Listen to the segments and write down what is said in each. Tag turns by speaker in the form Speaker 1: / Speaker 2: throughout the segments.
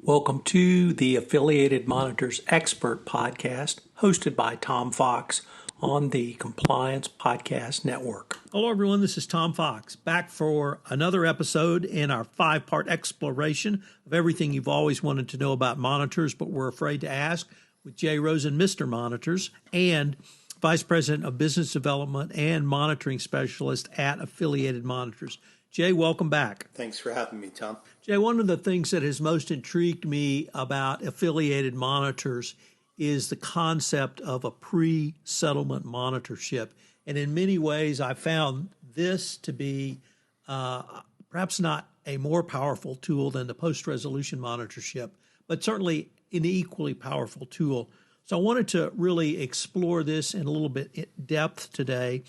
Speaker 1: Welcome to the Affiliated Monitors Expert Podcast, hosted by Tom Fox on the Compliance Podcast Network.
Speaker 2: Hello, everyone. This is Tom Fox, back for another episode in our 5-part exploration of everything you've always wanted to know about monitors, but were afraid to ask, with Jay Rosen, Mr. Monitors, and Vice President of Business Development and Monitoring Specialist at Affiliated Monitors. Jay, welcome back.
Speaker 3: Thanks for having me, Tom.
Speaker 2: Jay, one of the things that has most intrigued me about affiliated monitors is the concept of a pre-settlement monitorship. And in many ways, I found this to be perhaps not a more powerful tool than the post-resolution monitorship, but certainly an equally powerful tool. So I wanted to really explore this in a little bit in depth today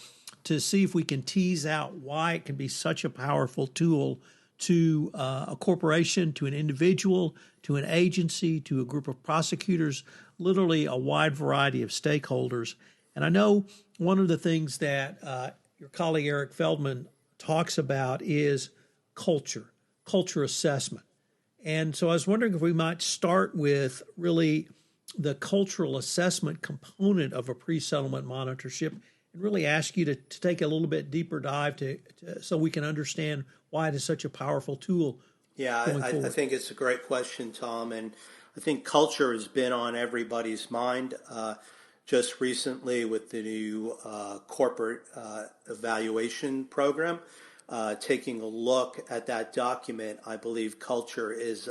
Speaker 2: to see if we can tease out why it can be such a powerful tool to a corporation, to an individual, to an agency, to a group of prosecutors, literally a wide variety of stakeholders. And I know one of the things that your colleague Eric Feldman talks about is culture assessment. And so I was wondering if we might start with really the cultural assessment component of a pre-settlement monitorship and really ask you to take a little bit deeper dive so we can understand why it is such a powerful tool.
Speaker 3: Yeah, I think it's a great question, Tom, and I think culture has been on everybody's mind. Just recently with the new corporate evaluation program, taking a look at that document, I believe culture is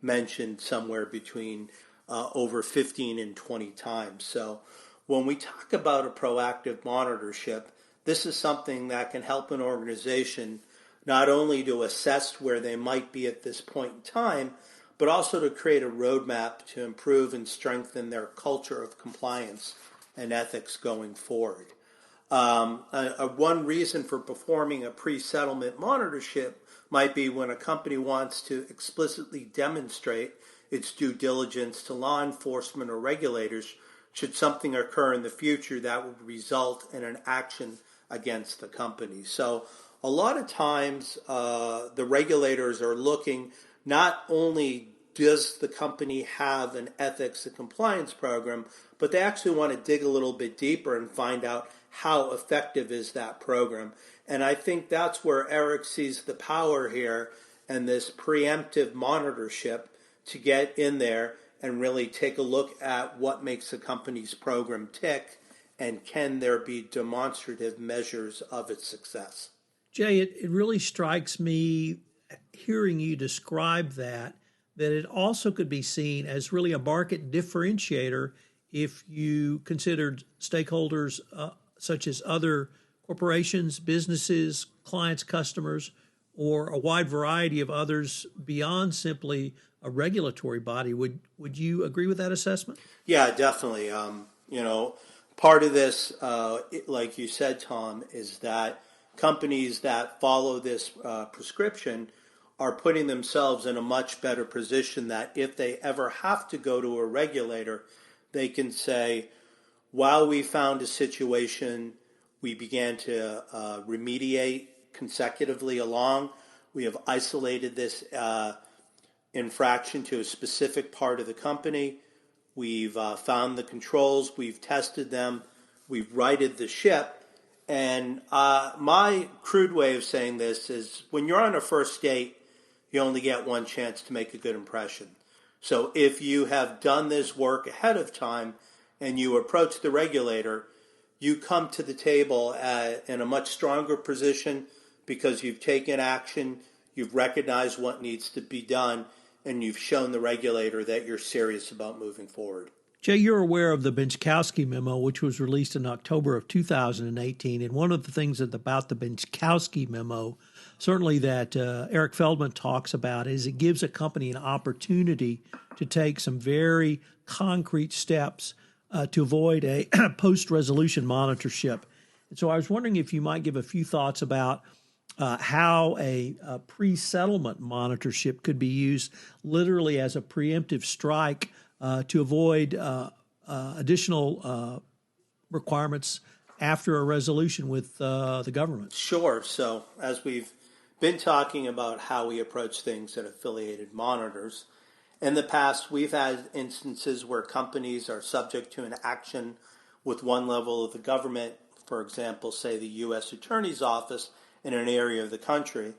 Speaker 3: mentioned somewhere between over 15 and 20 times. So when we talk about a proactive monitorship, this is something that can help an organization not only to assess where they might be at this point in time, but also to create a roadmap to improve and strengthen their culture of compliance and ethics going forward. One reason for performing a pre-settlement monitorship might be when a company wants to explicitly demonstrate its due diligence to law enforcement or regulators should something occur in the future that would result in an action against the company. So a lot of times the regulators are looking not only does the company have an ethics and compliance program, but they actually want to dig a little bit deeper and find out how effective is that program. And I think that's where Eric sees the power here and this preemptive monitorship to get in there and really take a look at what makes a company's program tick and can there be demonstrative measures of its success.
Speaker 2: Jay, it really strikes me hearing you describe that it also could be seen as really a market differentiator if you considered stakeholders such as other corporations, businesses, clients, customers, or a wide variety of others beyond simply a regulatory body. Would you agree with that assessment?
Speaker 3: Yeah, definitely. Part of this, like you said, Tom, is that companies that follow this prescription are putting themselves in a much better position that if they ever have to go to a regulator, they can say, while we found a situation, we began to remediate consecutively along. We have isolated this infraction to a specific part of the company. We've found the controls. We've tested them. We've righted the ship. And my crude way of saying this is when you're on a first date, you only get one chance to make a good impression. So if you have done this work ahead of time and you approach the regulator, you come to the table in a much stronger position because you've taken action, you've recognized what needs to be done, and you've shown the regulator that you're serious about moving forward.
Speaker 2: Jay, you're aware of the Benczkowski memo, which was released in October of 2018. And one of the things about the Benczkowski memo, certainly that Eric Feldman talks about, is it gives a company an opportunity to take some very concrete steps to avoid a post-resolution monitorship. And so I was wondering if you might give a few thoughts about how a pre-settlement monitorship could be used literally as a preemptive strike to avoid additional requirements after a resolution with the government.
Speaker 3: Sure. So as we've been talking about how we approach things at affiliated monitors, In the past, we've had instances where companies are subject to an action with one level of the government, for example, say the U.S. Attorney's Office in an area of the country,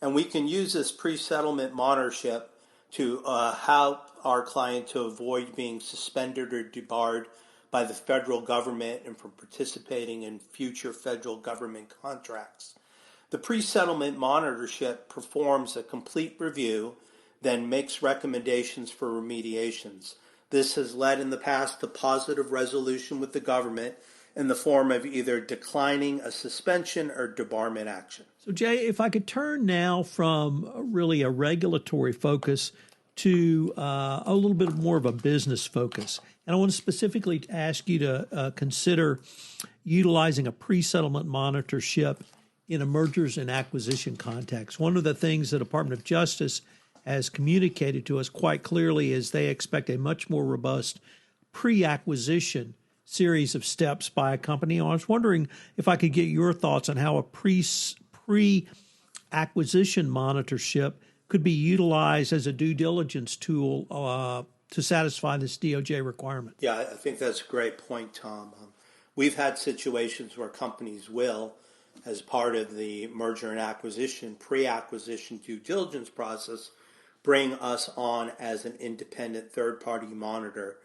Speaker 3: and we can use this pre-settlement monitorship to help our client to avoid being suspended or debarred by the federal government and from participating in future federal government contracts. The pre-settlement monitorship performs a complete review, then makes recommendations for remediations. This has led in the past to positive resolution with the government in the form of either declining a suspension or debarment action.
Speaker 2: So, Jay, if I could turn now from really a regulatory focus to a little bit more of a business focus. And I want to specifically ask you to consider utilizing a pre-settlement monitorship in a mergers and acquisition context. One of the things the Department of Justice has communicated to us quite clearly is they expect a much more robust pre-acquisition series of steps by a company. I was wondering if I could get your thoughts on how a pre-acquisition monitorship could be utilized as a due diligence tool to satisfy this DOJ requirement.
Speaker 3: Yeah, I think that's a great point, Tom. We've had situations where companies will, as part of the merger and acquisition, pre-acquisition due diligence process, bring us on as an independent third-party monitor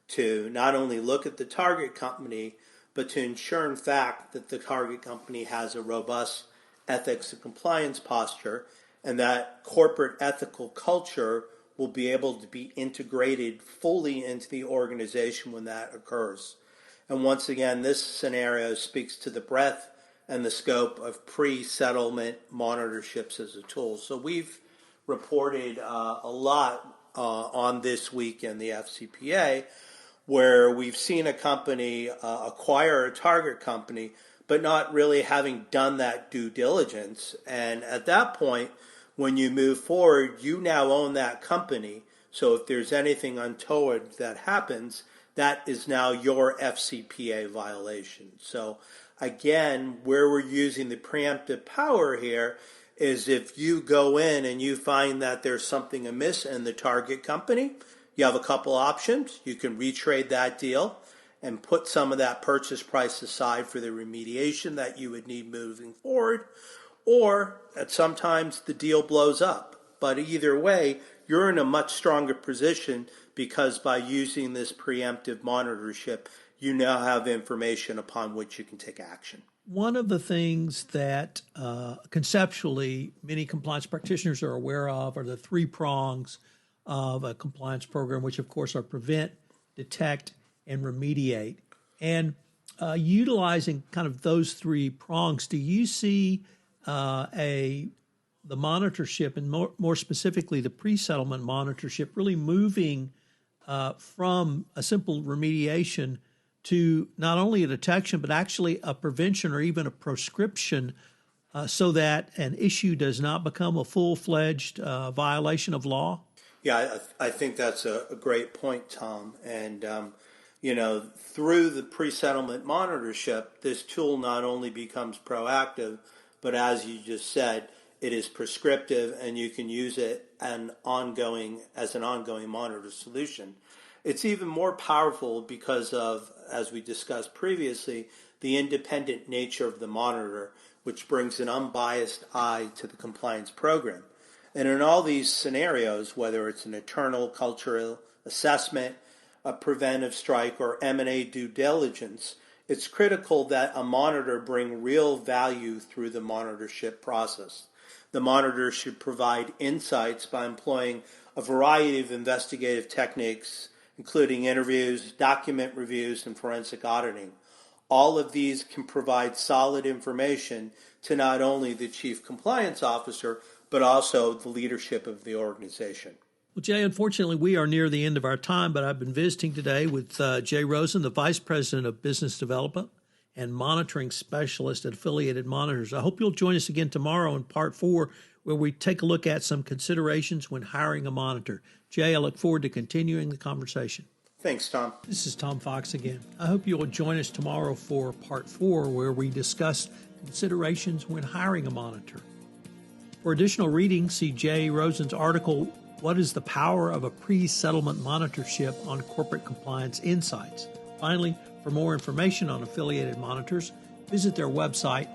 Speaker 3: to not only look at the target company, but to ensure, in fact, that the target company has a robust ethics and compliance posture, and that corporate ethical culture will be able to be integrated fully into the organization when that occurs. And once again, this scenario speaks to the breadth and the scope of pre-settlement monitorships as a tool. So we've reported a lot on this week in the FCPA, where we've seen a company acquire a target company, but not really having done that due diligence. And at that point, when you move forward, you now own that company. So if there's anything untoward that happens, that is now your FCPA violation. So again, where we're using the preemptive power here is if you go in and you find that there's something amiss in the target company, you have a couple options. You can retrade that deal and put some of that purchase price aside for the remediation that you would need moving forward, or sometimes the deal blows up. But either way, you're in a much stronger position because by using this preemptive monitorship, you now have information upon which you can take action.
Speaker 2: One of the things that conceptually many compliance practitioners are aware of are the three prongs of a compliance program, which of course are prevent, detect, and remediate. And utilizing kind of those three prongs, do you see the monitorship, and more specifically the pre-settlement monitorship, really moving from a simple remediation to not only a detection, but actually a prevention or even a prescription so that an issue does not become a full-fledged violation of law?
Speaker 3: Yeah, I think that's a great point, Tom. And, through the pre-settlement monitorship, this tool not only becomes proactive, but as you just said, it is prescriptive and you can use it as an ongoing monitor solution. It's even more powerful because of, as we discussed previously, the independent nature of the monitor, which brings an unbiased eye to the compliance program. And in all these scenarios, whether it's an internal cultural assessment, a preventive strike, or M&A due diligence, it's critical that a monitor bring real value through the monitorship process. The monitor should provide insights by employing a variety of investigative techniques, including interviews, document reviews, and forensic auditing. All of these can provide solid information to not only the Chief Compliance Officer, but also the leadership of the organization.
Speaker 2: Well, Jay, unfortunately, we are near the end of our time, but I've been visiting today with Jay Rosen, the Vice President of Business Development and Monitoring Specialist at Affiliated Monitors. I hope you'll join us again tomorrow in Part 4, where we take a look at some considerations when hiring a monitor. Jay, I look forward to continuing the conversation.
Speaker 3: Thanks, Tom.
Speaker 2: This is Tom Fox again. I hope you will join us tomorrow for Part 4, where we discuss considerations when hiring a monitor. For additional reading, see Jay Rosen's article, What is the power of a pre-settlement monitorship on corporate compliance insights? Finally, for more information on affiliated monitors, visit their website